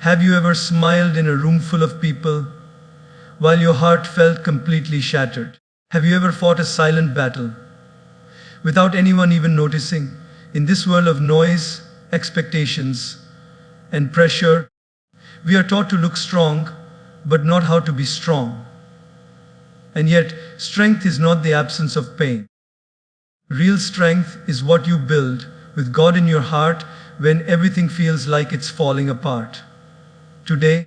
Have you ever smiled in a room full of people while your heart felt completely shattered? Have you ever fought a silent battle without anyone even noticing? In this world of noise, expectations, and pressure, we are taught to look strong, but not how to be strong. And yet, strength is not the absence of pain. Real strength is what you build with God in your heart when everything feels like it's falling apart. Today,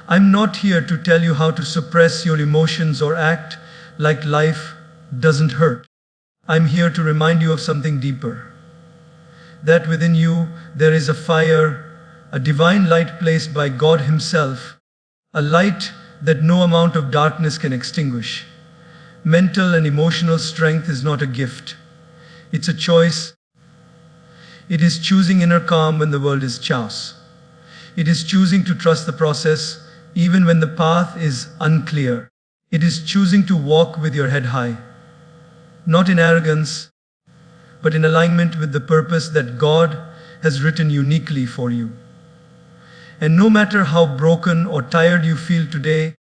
I'm not here to tell you how to suppress your emotions or act like life doesn't hurt. I'm here to remind you of something deeper. That within you there is a fire, a divine light placed by God Himself, a light that no amount of darkness can extinguish. Mental and emotional strength is not a gift. It's a choice. It is choosing inner calm when the world is chaos. It is choosing to trust the process even when the path is unclear. It is choosing to walk with your head high, not in arrogance, but in alignment with the purpose that God has written uniquely for you. And no matter how broken or tired you feel today,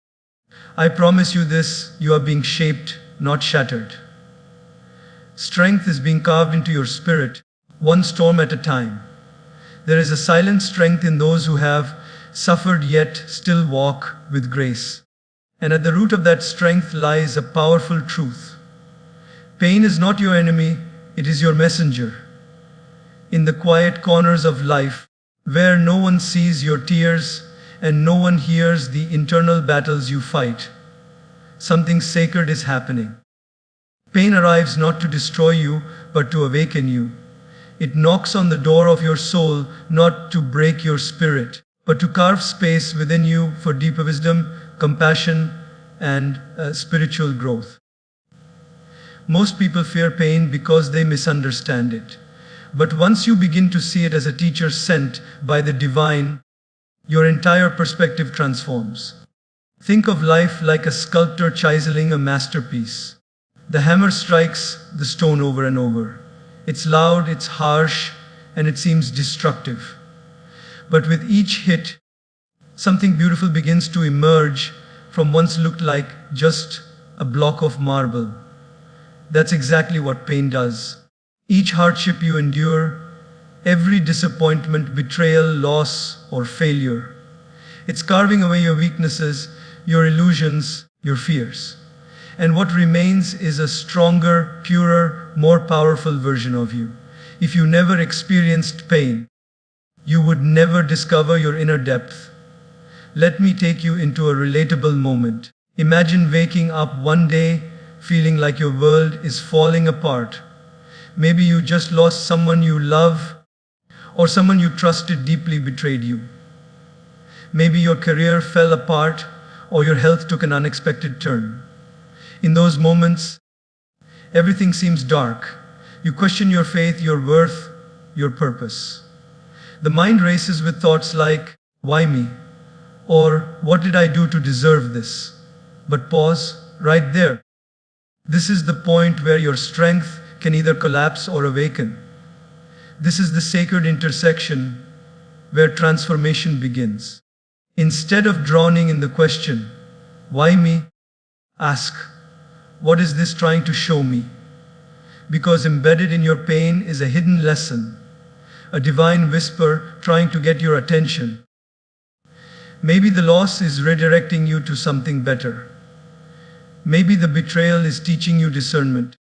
I promise you this: you are being shaped, not shattered. Strength is being carved into your spirit, one storm at a time. There is a silent strength in those who have suffered yet still walk with grace. And at the root of that strength lies a powerful truth. Pain is not your enemy, it is your messenger. In the quiet corners of life, where no one sees your tears and no one hears the internal battles you fight, something sacred is happening. Pain arrives not to destroy you, but to awaken you. It knocks on the door of your soul, not to break your spirit, but to carve space within you for deeper wisdom, compassion, and spiritual growth. Most people fear pain because they misunderstand it. But once you begin to see it as a teacher sent by the divine, your entire perspective transforms. Think of life like a sculptor chiseling a masterpiece. The hammer strikes the stone over and over. It's loud, it's harsh, and it seems destructive. But with each hit, something beautiful begins to emerge from once looked like just a block of marble. That's exactly what pain does. Each hardship you endure, every disappointment, betrayal, loss, or failure, it's carving away your weaknesses, your illusions, your fears. And what remains is a stronger, purer, more powerful version of you. If you never experienced pain, you would never discover your inner depth. Let me take you into a relatable moment. Imagine waking up one day feeling like your world is falling apart. Maybe you just lost someone you love, or someone you trusted deeply betrayed you. Maybe your career fell apart, or your health took an unexpected turn. In those moments, everything seems dark. You question your faith, your worth, your purpose. The mind races with thoughts like, why me? Or, what did I do to deserve this? But pause, right there. This is the point where your strength can either collapse or awaken. This is the sacred intersection where transformation begins. Instead of drowning in the question, why me? Ask, what is this trying to show me? Because embedded in your pain is a hidden lesson, a divine whisper trying to get your attention. Maybe the loss is redirecting you to something better. Maybe the betrayal is teaching you discernment.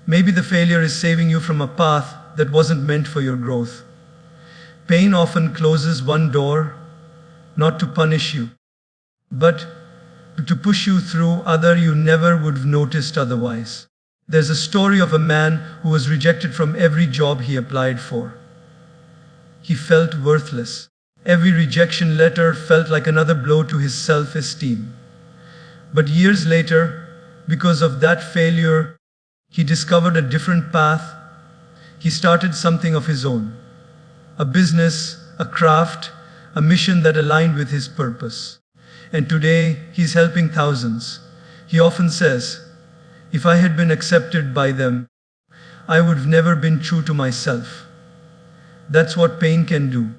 Maybe the failure is saving you from a path that wasn't meant for your growth. Pain often closes one door, not to punish you, but to push you through other you never would have noticed otherwise. There's a story of a man who was rejected from every job he applied for. He felt worthless. Every rejection letter felt like another blow to his self-esteem. But years later, because of that failure, he discovered a different path. He started something of his own. A business, a craft, a mission that aligned with his purpose. And today, he's helping thousands. He often says, if I had been accepted by them, I would have never been true to myself. That's what pain can do.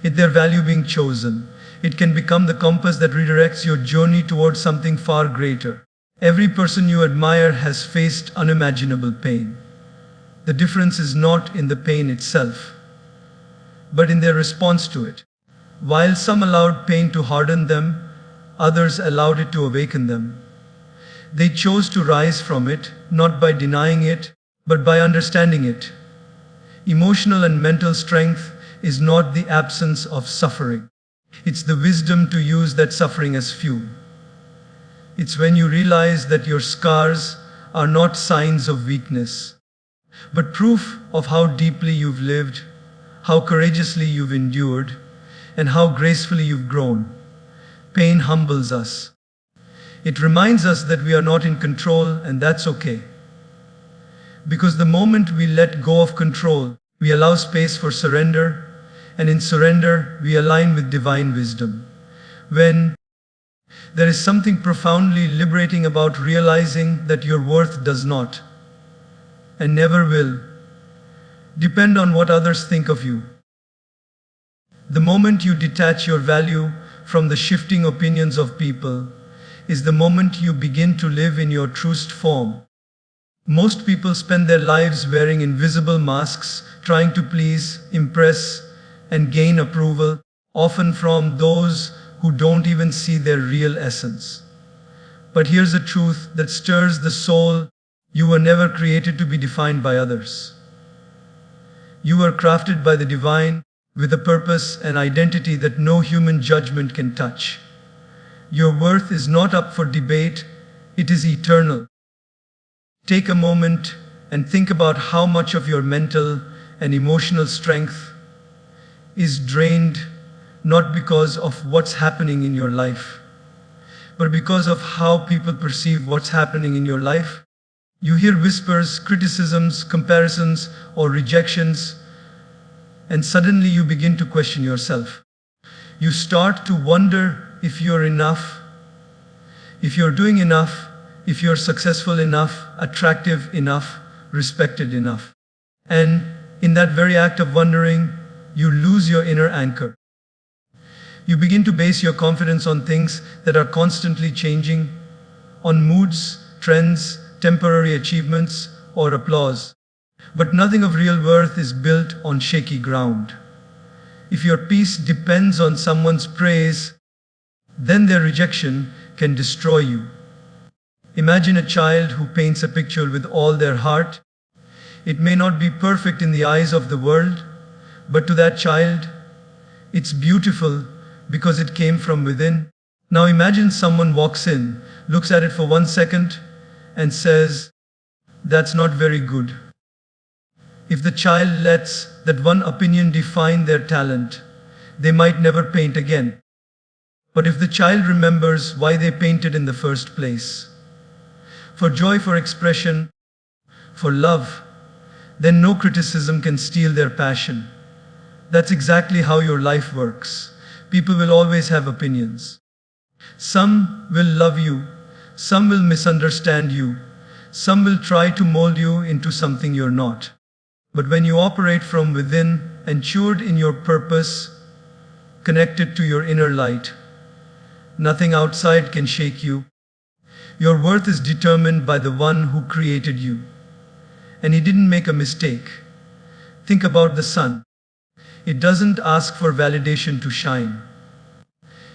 It's their value being chosen. It can become the compass that redirects your journey towards something far greater. Every person you admire has faced unimaginable pain. The difference is not in the pain itself, but in their response to it. While some allowed pain to harden them, others allowed it to awaken them. They chose to rise from it, not by denying it, but by understanding it. Emotional and mental strength is not the absence of suffering. It's the wisdom to use that suffering as fuel. It's when you realize that your scars are not signs of weakness, but proof of how deeply you've lived, how courageously you've endured, and how gracefully you've grown. Pain humbles us. It reminds us that we are not in control, and that's okay. Because the moment we let go of control, we allow space for surrender, and in surrender, we align with divine wisdom. When there is something profoundly liberating about realizing that your worth does not, and never will, depend on what others think of you. The moment you detach your value from the shifting opinions of people is the moment you begin to live in your truest form. Most people spend their lives wearing invisible masks, trying to please, impress, and gain approval, often from those who don't even see their real essence. But here's a truth that stirs the soul: you were never created to be defined by others. You were crafted by the divine, with a purpose and identity that no human judgment can touch. Your worth is not up for debate, it is eternal. Take a moment and think about how much of your mental and emotional strength is drained, not because of what's happening in your life, but because of how people perceive what's happening in your life. You hear whispers, criticisms, comparisons, or rejections, and suddenly you begin to question yourself. You start to wonder if you're enough, if you're doing enough, if you're successful enough, attractive enough, respected enough. And in that very act of wondering, you lose your inner anchor. You begin to base your confidence on things that are constantly changing, on moods, trends, temporary achievements, or applause. But nothing of real worth is built on shaky ground. If your peace depends on someone's praise, then their rejection can destroy you. Imagine a child who paints a picture with all their heart. It may not be perfect in the eyes of the world, but to that child, it's beautiful because it came from within. Now imagine someone walks in, looks at it for 1 second, and says, "That's not very good." If the child lets that one opinion define their talent, they might never paint again. But if the child remembers why they painted in the first place, for joy, for expression, for love, then no criticism can steal their passion. That's exactly how your life works. People will always have opinions. Some will love you, some will misunderstand you, some will try to mold you into something you're not. But when you operate from within, ensured in your purpose, connected to your inner light, nothing outside can shake you. Your worth is determined by the one who created you. And he didn't make a mistake. Think about the sun. It doesn't ask for validation to shine.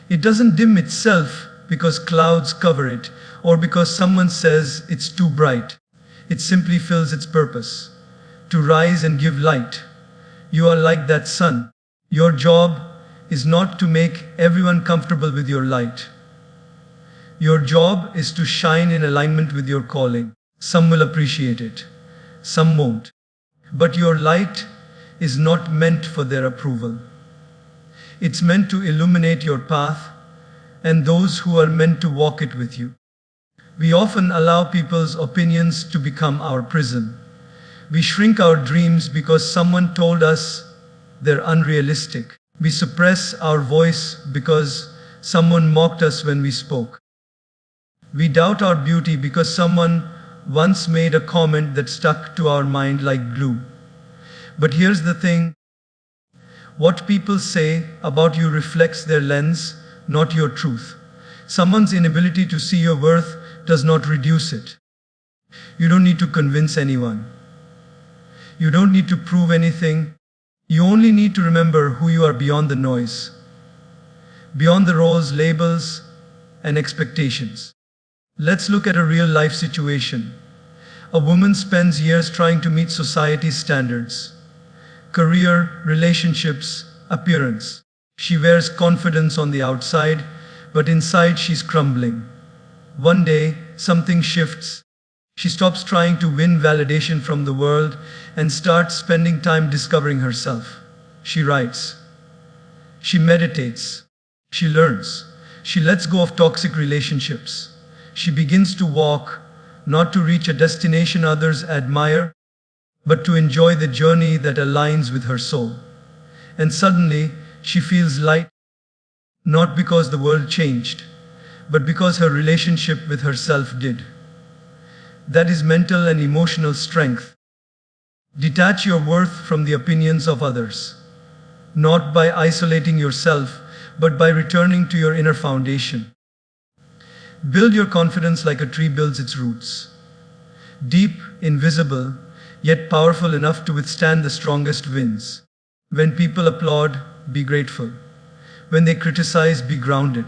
It doesn't dim itself because clouds cover it or because someone says it's too bright. It simply fills its purpose, to rise and give light. You are like that sun. Your job is not to make everyone comfortable with your light. Your job is to shine in alignment with your calling. Some will appreciate it, some won't. But your light is not meant for their approval. It's meant to illuminate your path and those who are meant to walk it with you. We often allow people's opinions to become our prison. We shrink our dreams because someone told us they're unrealistic. We suppress our voice because someone mocked us when we spoke. We doubt our beauty because someone once made a comment that stuck to our mind like glue. But here's the thing. What people say about you reflects their lens, not your truth. Someone's inability to see your worth does not reduce it. You don't need to convince anyone. You don't need to prove anything. You only need to remember who you are beyond the noise, beyond the roles, labels, and expectations. Let's look at a real life situation. A woman spends years trying to meet society's standards: career, relationships, appearance. She wears confidence on the outside, but inside she's crumbling. One day, something shifts. She stops trying to win validation from the world and starts spending time discovering herself. She writes. She meditates. She learns. She lets go of toxic relationships. She begins to walk, not to reach a destination others admire, but to enjoy the journey that aligns with her soul. And suddenly, she feels light, not because the world changed, but because her relationship with herself did. That is mental and emotional strength. Detach your worth from the opinions of others, not by isolating yourself, but by returning to your inner foundation. Build your confidence like a tree builds its roots. Deep, invisible, yet powerful enough to withstand the strongest winds. When people applaud, be grateful. When they criticize, be grounded.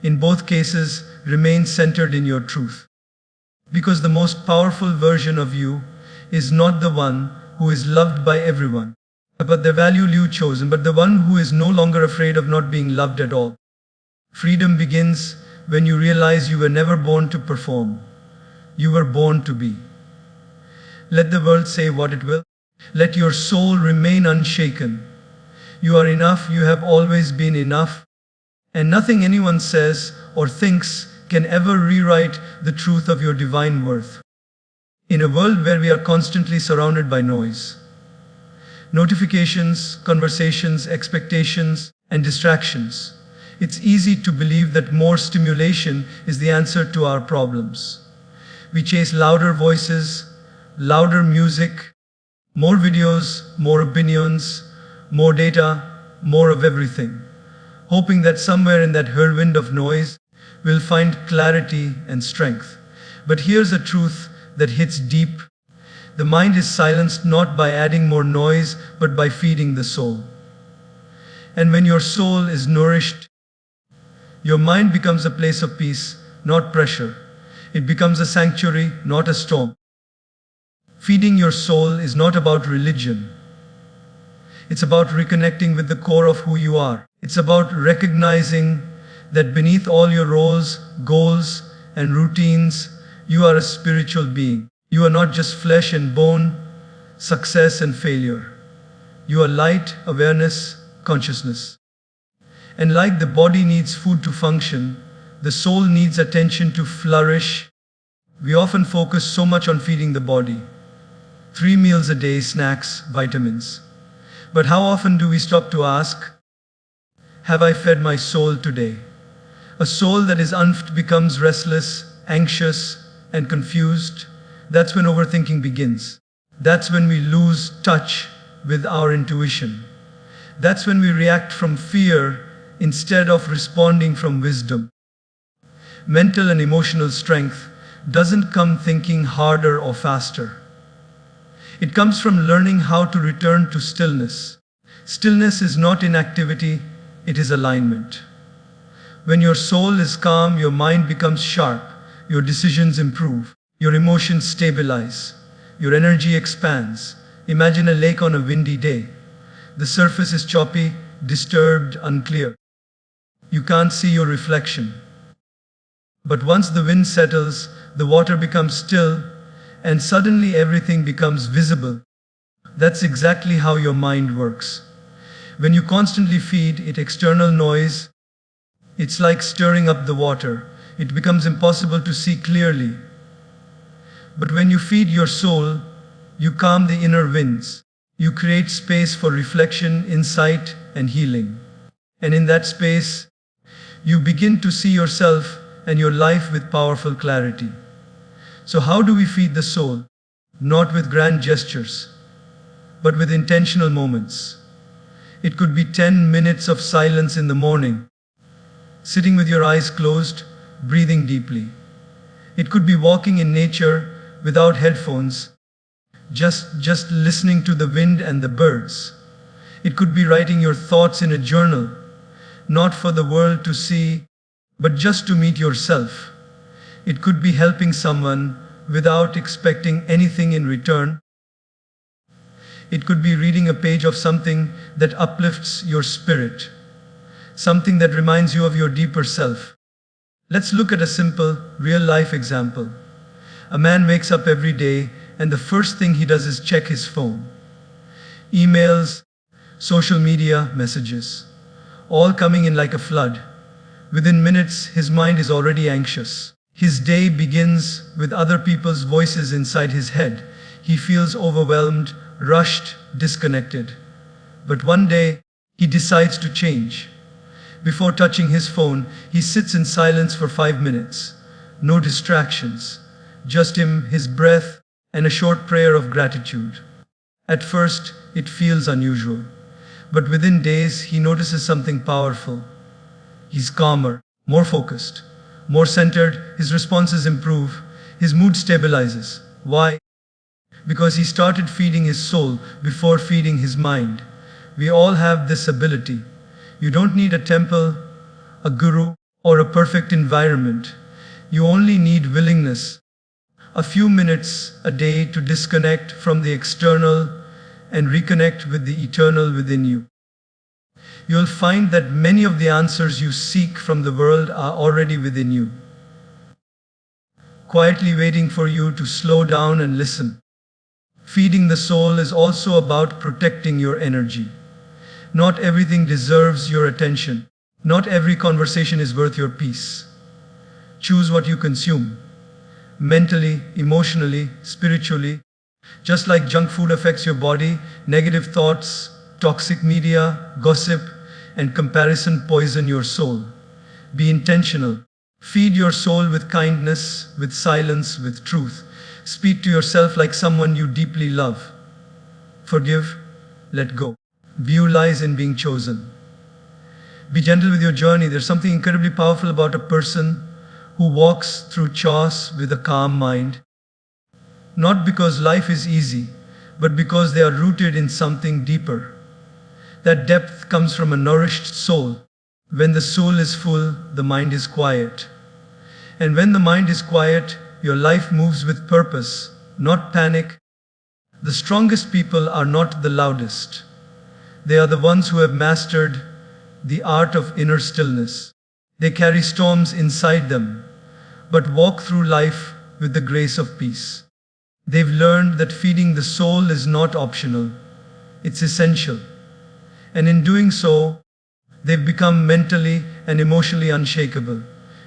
In both cases, remain centered in your truth. Because the most powerful version of you is not the one who is loved by everyone, but the value you chosen, but the one who is no longer afraid of not being loved at all. Freedom begins when you realize you were never born to perform. You were born to be. Let the world say what it will. Let your soul remain unshaken. You are enough, you have always been enough. And nothing anyone says or thinks can ever rewrite the truth of your divine worth. In a world where we are constantly surrounded by noise, notifications, conversations, expectations, and distractions, it's easy to believe that more stimulation is the answer to our problems. We chase louder voices, louder music, more videos, more opinions, more data, more of everything, hoping that somewhere in that whirlwind of noise, we'll find clarity and strength. But here's a truth that hits deep. The mind is silenced not by adding more noise, but by feeding the soul. And when your soul is nourished, your mind becomes a place of peace, not pressure. It becomes a sanctuary, not a storm. Feeding your soul is not about religion. It's about reconnecting with the core of who you are. It's about recognizing that beneath all your roles, goals, and routines, you are a spiritual being. You are not just flesh and bone, success and failure. You are light, awareness, consciousness. And like the body needs food to function, the soul needs attention to flourish. We often focus so much on feeding the body. 3 meals a day, snacks, vitamins. But how often do we stop to ask, have I fed my soul today? A soul that is unfed becomes restless, anxious, and confused. That's when overthinking begins. That's when we lose touch with our intuition. That's when we react from fear instead of responding from wisdom. Mental and emotional strength doesn't come thinking harder or faster. It comes from learning how to return to stillness. Stillness is not inactivity, it is alignment. When your soul is calm, your mind becomes sharp, your decisions improve, your emotions stabilize, your energy expands. Imagine a lake on a windy day. The surface is choppy, disturbed, unclear. You can't see your reflection. But once the wind settles, the water becomes still, and suddenly everything becomes visible. That's exactly how your mind works. When you constantly feed it external noise, it's like stirring up the water. It becomes impossible to see clearly. But when you feed your soul, you calm the inner winds. You create space for reflection, insight, and healing. And in that space, you begin to see yourself and your life with powerful clarity. So how do we feed the soul? Not with grand gestures, but with intentional moments. It could be 10 minutes of silence in the morning, sitting with your eyes closed, breathing deeply. It could be walking in nature without headphones, just listening to the wind and the birds. It could be writing your thoughts in a journal, not for the world to see, but just to meet yourself. It could be helping someone without expecting anything in return. It could be reading a page of something that uplifts your spirit, something that reminds you of your deeper self. Let's look at a simple, real-life example. A man wakes up every day and the first thing he does is check his phone. Emails, social media, messages, all coming in like a flood. Within minutes, his mind is already anxious. His day begins with other people's voices inside his head. He feels overwhelmed, rushed, disconnected. But one day, he decides to change. Before touching his phone, he sits in silence for 5 minutes. No distractions, just him, his breath, and a short prayer of gratitude. At first, it feels unusual. But within days, he notices something powerful. He's calmer, more focused, more centered, his responses improve, his mood stabilizes. Why? Because he started feeding his soul before feeding his mind. We all have this ability. You don't need a temple, a guru, or a perfect environment. You only need willingness. A few minutes a day to disconnect from the external and reconnect with the eternal within you. You'll find that many of the answers you seek from the world are already within you, quietly waiting for you to slow down and listen. Feeding the soul is also about protecting your energy. Not everything deserves your attention. Not every conversation is worth your peace. Choose what you consume, mentally, emotionally, spiritually. Just like junk food affects your body, negative thoughts, toxic media, gossip, and comparison poison your soul. Be intentional. Feed your soul with kindness, with silence, with truth. Speak to yourself like someone you deeply love. Forgive, let go. View lies in being chosen. Be gentle with your journey. There's something incredibly powerful about a person who walks through chaos with a calm mind. Not because life is easy, but because they are rooted in something deeper. That depth comes from a nourished soul. When the soul is full, the mind is quiet. And when the mind is quiet, your life moves with purpose, not panic. The strongest people are not the loudest. They are the ones who have mastered the art of inner stillness. They carry storms inside them, but walk through life with the grace of peace. They've learned that feeding the soul is not optional, it's essential. And in doing so, they've become mentally and emotionally unshakable.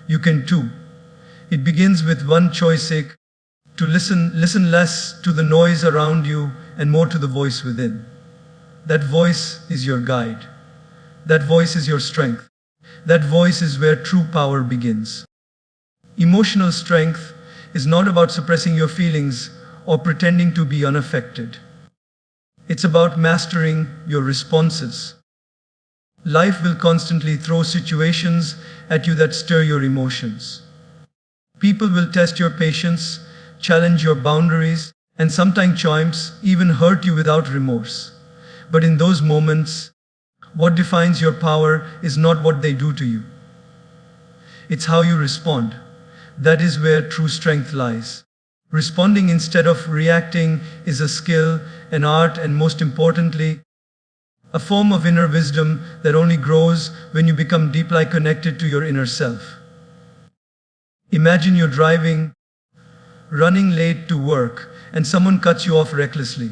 You can too. It begins with one choice: to listen less to the noise around you and more to the voice within. That voice is your guide. That voice is your strength. That voice is where true power begins. Emotional strength is not about suppressing your feelings or pretending to be unaffected. It's about mastering your responses. Life will constantly throw situations at you that stir your emotions. People will test your patience, challenge your boundaries, and sometimes even hurt you without remorse. But in those moments, what defines your power is not what they do to you. It's how you respond. That is where true strength lies. Responding instead of reacting is a skill, an art, and most importantly, a form of inner wisdom that only grows when you become deeply connected to your inner self. Imagine you're driving, running late to work, and someone cuts you off recklessly.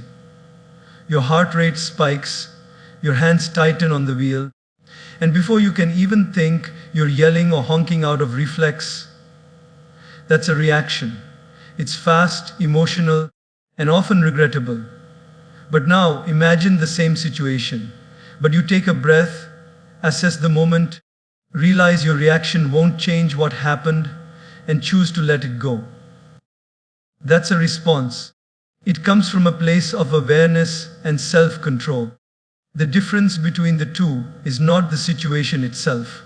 Your heart rate spikes, your hands tighten on the wheel, and before you can even think, you're yelling or honking out of reflex. That's a reaction. It's fast, emotional, and often regrettable. But now imagine the same situation. But you take a breath, assess the moment, realize your reaction won't change what happened, and choose to let it go. That's a response. It comes from a place of awareness and self-control. The difference between the two is not the situation itself.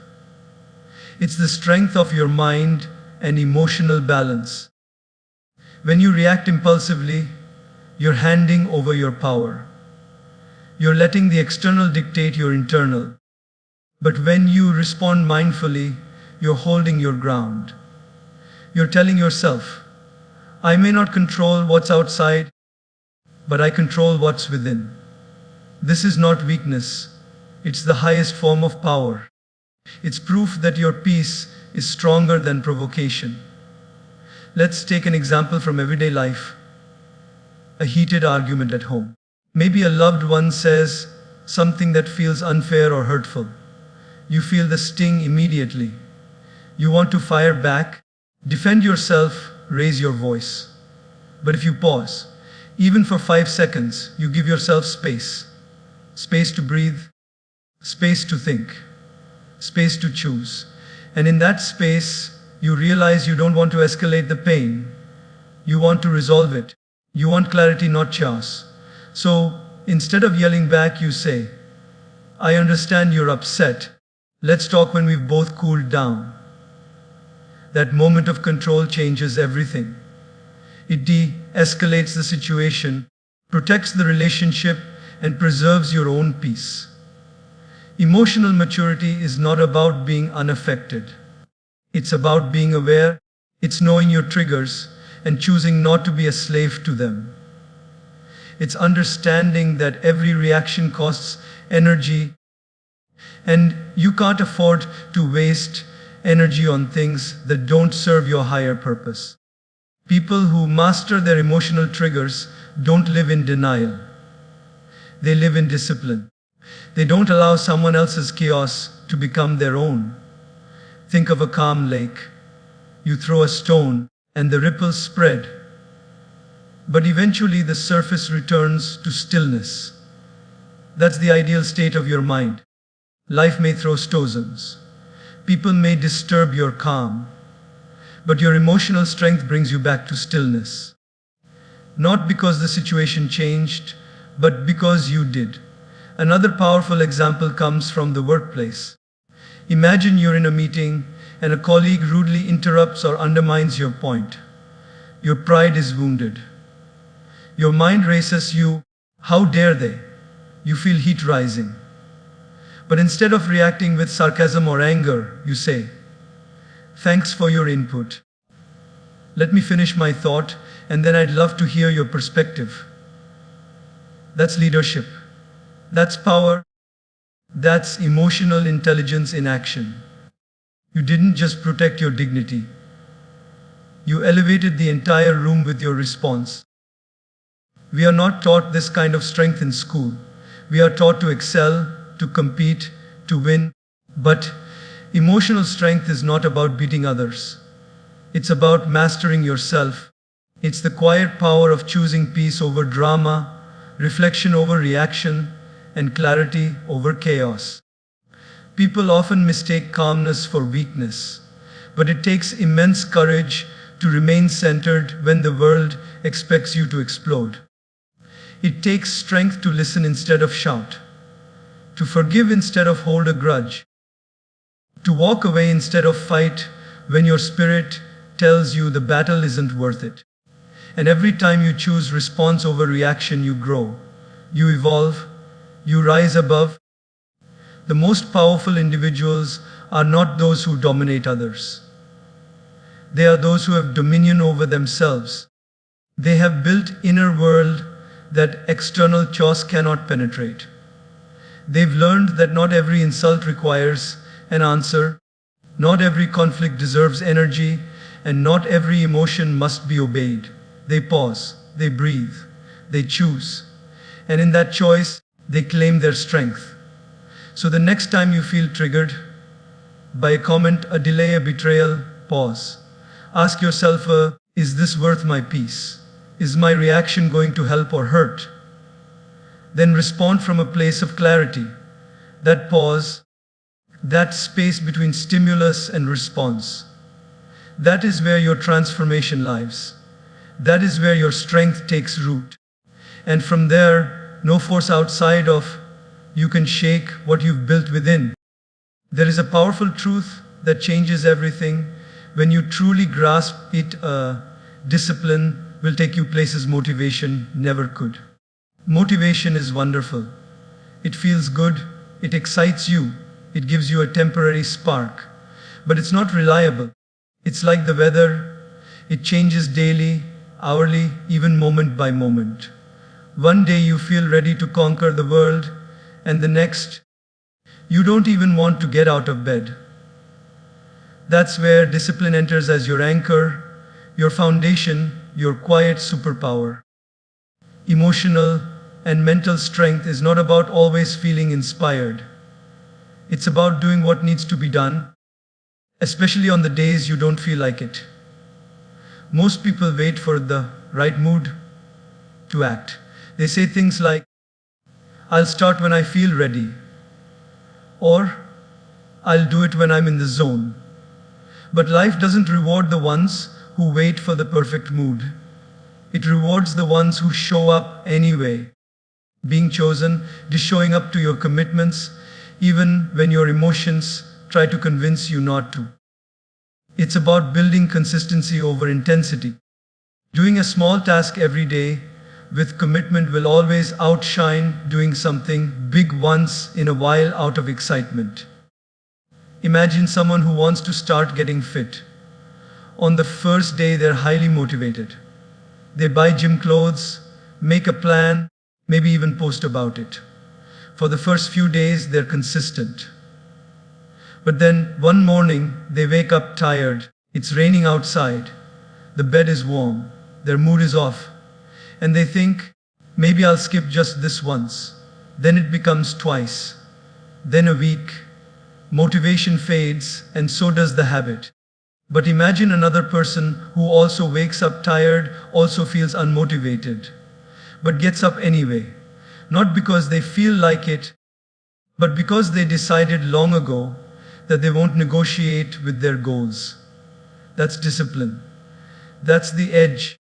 It's the strength of your mind and emotional balance. When you react impulsively, you're handing over your power. You're letting the external dictate your internal. But when you respond mindfully, you're holding your ground. You're telling yourself, I may not control what's outside, but I control what's within. This is not weakness. It's the highest form of power. It's proof that your peace is stronger than provocation. Let's take an example from everyday life. A heated argument at home. Maybe a loved one says something that feels unfair or hurtful. You feel the sting immediately. You want to fire back, defend yourself, raise your voice. But if you pause, even for 5 seconds, you give yourself space. Space to breathe, space to think, space to choose. And in that space, you realize you don't want to escalate the pain. You want to resolve it. You want clarity, not chaos. So, instead of yelling back, you say, I understand you're upset. Let's talk when we've both cooled down. That moment of control changes everything. It de-escalates the situation, protects the relationship, and preserves your own peace. Emotional maturity is not about being unaffected. It's about being aware, it's knowing your triggers, and choosing not to be a slave to them. It's understanding that every reaction costs energy, and you can't afford to waste energy on things that don't serve your higher purpose. People who master their emotional triggers don't live in denial. They live in discipline. They don't allow someone else's chaos to become their own. Think of a calm lake. You throw a stone, and the ripples spread. But eventually the surface returns to stillness. That's the ideal state of your mind. Life may throw stones. People may disturb your calm. But your emotional strength brings you back to stillness. Not because the situation changed, but because you did. Another powerful example comes from the workplace. Imagine you're in a meeting and a colleague rudely interrupts or undermines your point. Your pride is wounded. Your mind races you, how dare they? You feel heat rising. But instead of reacting with sarcasm or anger, you say, thanks for your input. Let me finish my thought, and then I'd love to hear your perspective. That's leadership. That's power. That's emotional intelligence in action. You didn't just protect your dignity. You elevated the entire room with your response. We are not taught this kind of strength in school. We are taught to excel, to compete, to win. But emotional strength is not about beating others. It's about mastering yourself. It's the quiet power of choosing peace over drama, reflection over reaction, and clarity over chaos. People often mistake calmness for weakness, but it takes immense courage to remain centered when the world expects you to explode. It takes strength to listen instead of shout, to forgive instead of hold a grudge, to walk away instead of fight when your spirit tells you the battle isn't worth it. And every time you choose response over reaction, you grow, you evolve, you rise above. The most powerful individuals are not those who dominate others. They are those who have dominion over themselves. They have built inner world that external chaos cannot penetrate. They've learned that not every insult requires an answer, not every conflict deserves energy, and not every emotion must be obeyed. They pause, they breathe, they choose. And in that choice, they claim their strength. So the next time you feel triggered by a comment, a delay, a betrayal, pause. Ask yourself, is this worth my peace? Is my reaction going to help or hurt? Then respond from a place of clarity. That pause, that space between stimulus and response, that is where your transformation lies. That is where your strength takes root. And from there, no force outside of you can shake what you've built within. There is a powerful truth that changes everything. When you truly grasp it, discipline will take you places motivation never could. Motivation is wonderful. It feels good, it excites you, it gives you a temporary spark. But it's not reliable. It's like the weather, it changes daily, hourly, even moment by moment. One day you feel ready to conquer the world, and the next, you don't even want to get out of bed. That's where discipline enters as your anchor, your foundation, your quiet superpower. Emotional and mental strength is not about always feeling inspired. It's about doing what needs to be done, especially on the days you don't feel like it. Most people wait for the right mood to act. They say things like, I'll start when I feel ready, or I'll do it when I'm in the zone. But life doesn't reward the ones who wait for the perfect mood. It rewards the ones who show up anyway. Being chosen is showing up to your commitments, even when your emotions try to convince you not to. It's about building consistency over intensity. Doing a small task every day with commitment will always outshine doing something big once in a while out of excitement. Imagine someone who wants to start getting fit. On the first day, they're highly motivated. They buy gym clothes, make a plan, maybe even post about it. For the first few days, they're consistent. But then, one morning, they wake up tired. It's raining outside. The bed is warm. Their mood is off. And they think, maybe I'll skip just this once. Then it becomes twice. Then a week. Motivation fades, and so does the habit. But imagine another person who also wakes up tired, also feels unmotivated, but gets up anyway. Not because they feel like it, but because they decided long ago that they won't negotiate with their goals. That's discipline. That's the edge.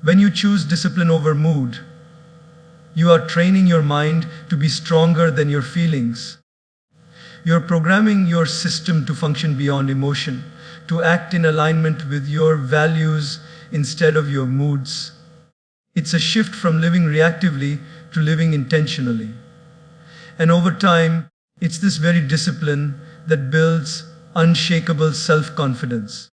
When you choose discipline over mood, you are training your mind to be stronger than your feelings. You're programming your system to function beyond emotion, to act in alignment with your values instead of your moods. It's a shift from living reactively to living intentionally. And over time, it's this very discipline that builds unshakable self-confidence.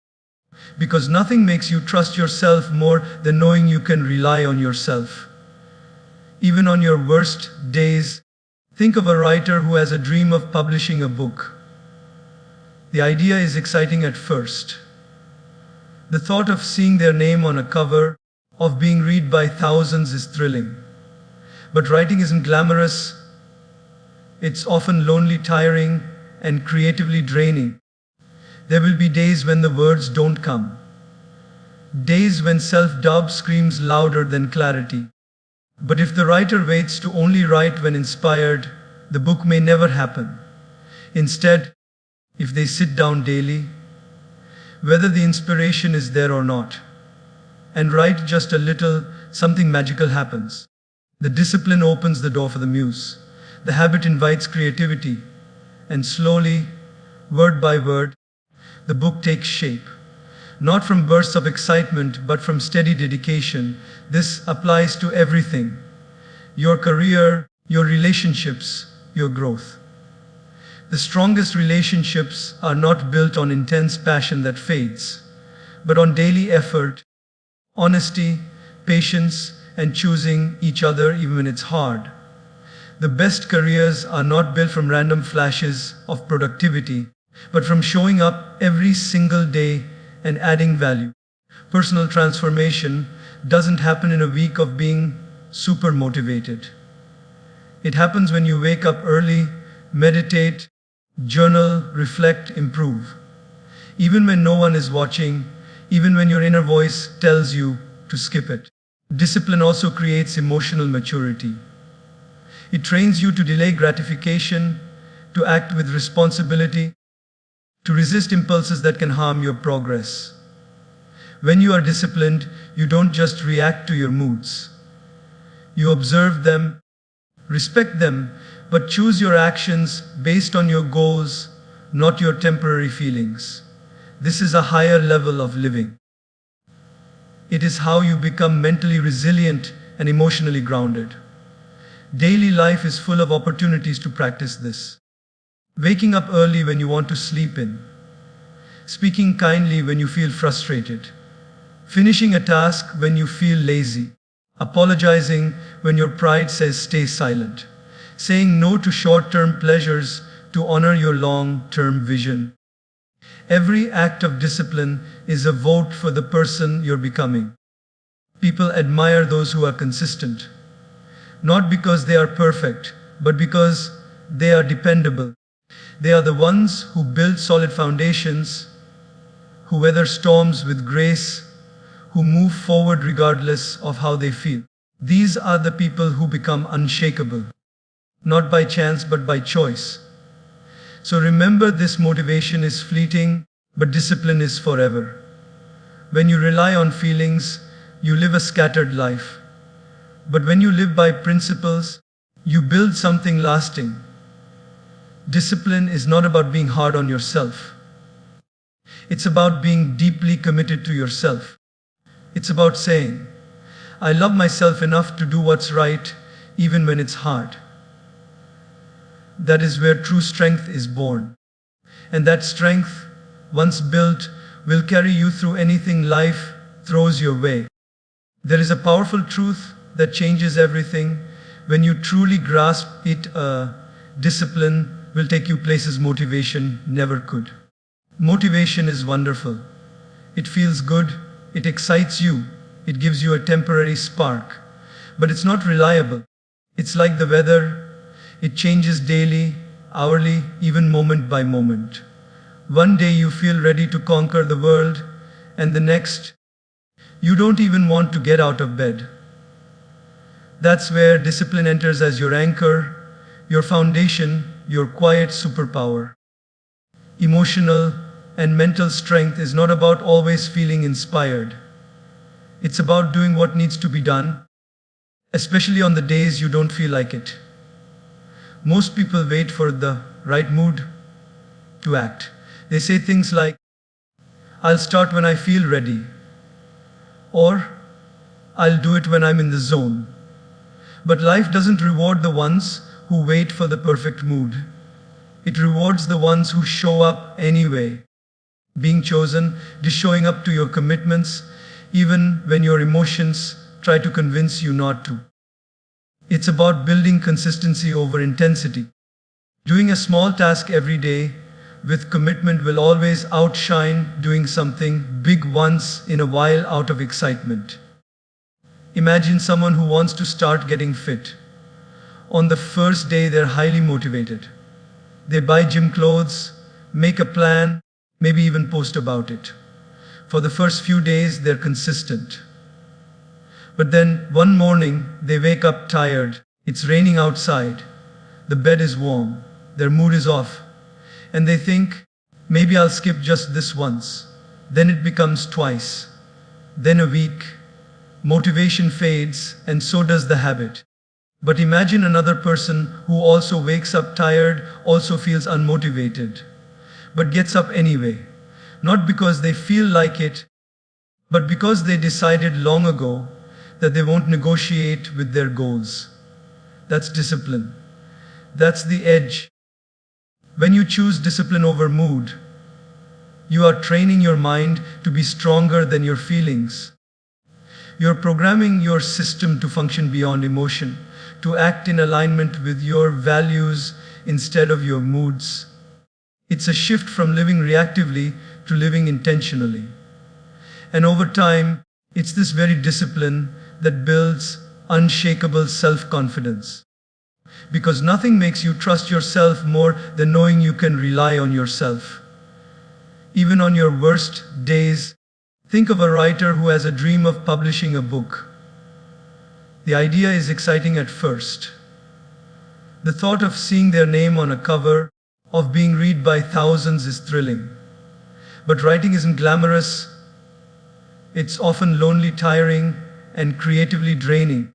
Because nothing makes you trust yourself more than knowing you can rely on yourself. Even on your worst days, think of a writer who has a dream of publishing a book. The idea is exciting at first. The thought of seeing their name on a cover, of being read by thousands is thrilling. But writing isn't glamorous. It's often lonely, tiring, and creatively draining. There will be days when the words don't come. Days when self-doubt screams louder than clarity. But if the writer waits to only write when inspired, the book may never happen. Instead, if they sit down daily, whether the inspiration is there or not, and write just a little, something magical happens. The discipline opens the door for the muse. The habit invites creativity, and slowly, word by word, the book takes shape. Not from bursts of excitement, but from steady dedication. This applies to everything. Your career, your relationships, your growth. The strongest relationships are not built on intense passion that fades, but on daily effort, honesty, patience, and choosing each other even when it's hard. The best careers are not built from random flashes of productivity, but from showing up every single day and adding value. Personal transformation doesn't happen in a week of being super motivated. It happens when you wake up early, meditate, journal, reflect, improve. Even when no one is watching, even when your inner voice tells you to skip it. Discipline also creates emotional maturity. It trains you to delay gratification, to act with responsibility, to resist impulses that can harm your progress. When you are disciplined, you don't just react to your moods. You observe them, respect them, but choose your actions based on your goals, not your temporary feelings. This is a higher level of living. It is how you become mentally resilient and emotionally grounded. Daily life is full of opportunities to practice this. Waking up early when you want to sleep in. Speaking kindly when you feel frustrated. Finishing a task when you feel lazy. Apologizing when your pride says stay silent. Saying no to short-term pleasures to honor your long-term vision. Every act of discipline is a vote for the person you're becoming. People admire those who are consistent, not because they are perfect, but because they are dependable. They are the ones who build solid foundations, who weather storms with grace, who move forward regardless of how they feel. These are the people who become unshakable, not by chance but by choice. So remember, this motivation is fleeting, but discipline is forever. When you rely on feelings, you live a scattered life. But when you live by principles, you build something lasting. Discipline is not about being hard on yourself. It's about being deeply committed to yourself. It's about saying, I love myself enough to do what's right, even when it's hard. That is where true strength is born. And that strength, once built, will carry you through anything life throws your way. There is a powerful truth that changes everything. When you truly grasp it, discipline will take you places motivation never could. Motivation is wonderful. It feels good, it excites you, it gives you a temporary spark. But it's not reliable. It's like the weather. It changes daily, hourly, even moment by moment. One day you feel ready to conquer the world, and the next, you don't even want to get out of bed. That's where discipline enters as your anchor, your foundation, your quiet superpower. Emotional and mental strength is not about always feeling inspired. It's about doing what needs to be done, especially on the days you don't feel like it. Most people wait for the right mood to act. They say things like, I'll start when I feel ready, or I'll do it when I'm in the zone. But life doesn't reward the ones who wait for the perfect mood. It rewards the ones who show up anyway. Being chosen is showing up to your commitments, even when your emotions try to convince you not to. It's about building consistency over intensity. Doing a small task every day with commitment will always outshine doing something big once in a while out of excitement. Imagine someone who wants to start getting fit. On the first day, they're highly motivated. They buy gym clothes, make a plan, maybe even post about it. For the first few days, they're consistent. But then one morning, they wake up tired. It's raining outside. The bed is warm. Their mood is off. And they think, maybe I'll skip just this once. Then it becomes twice. Then a week. Motivation fades, and so does the habit. But imagine another person who also wakes up tired, also feels unmotivated, but gets up anyway. Not because they feel like it, but because they decided long ago that they won't negotiate with their goals. That's discipline. That's the edge. When you choose discipline over mood, you are training your mind to be stronger than your feelings. You're programming your system to function beyond emotion, to act in alignment with your values instead of your moods. It's a shift from living reactively to living intentionally. And over time, it's this very discipline that builds unshakable self-confidence. Because nothing makes you trust yourself more than knowing you can rely on yourself. Even on your worst days, think of a writer who has a dream of publishing a book. The idea is exciting at first. The thought of seeing their name on a cover, of being read by thousands is thrilling. But writing isn't glamorous. It's often lonely, tiring, and creatively draining.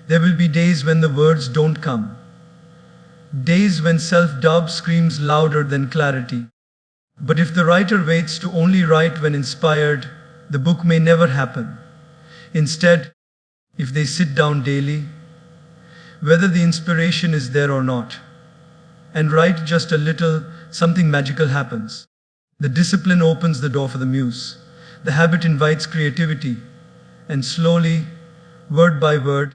There will be days when the words don't come. days when self-doubt screams louder than clarity. But if the writer waits to only write when inspired, the book may never happen. Instead, if they sit down daily, whether the inspiration is there or not, and write just a little, something magical happens. The discipline opens the door for the muse. The habit invites creativity, and slowly, word by word,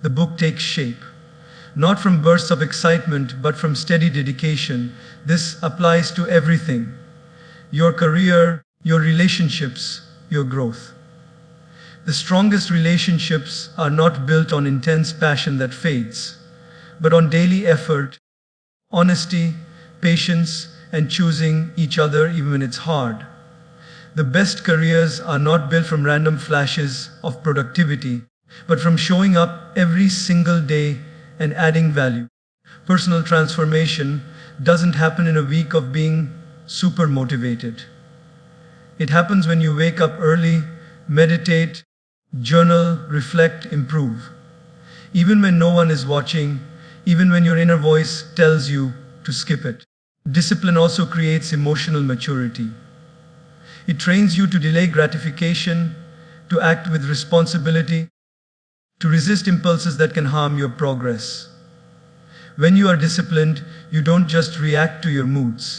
the book takes shape. Not from bursts of excitement, but from steady dedication. This applies to everything: your career, your relationships, your growth. The strongest relationships are not built on intense passion that fades, but on daily effort, honesty, patience, and choosing each other even when it's hard. The best careers are not built from random flashes of productivity, but from showing up every single day and adding value. Personal transformation doesn't happen in a week of being super motivated. It happens when you wake up early, meditate, journal, reflect, improve. Even when no one is watching, even when your inner voice tells you to skip it. Discipline also creates emotional maturity. It trains you to delay gratification, to act with responsibility, to resist impulses that can harm your progress. When you are disciplined, you don't just react to your moods.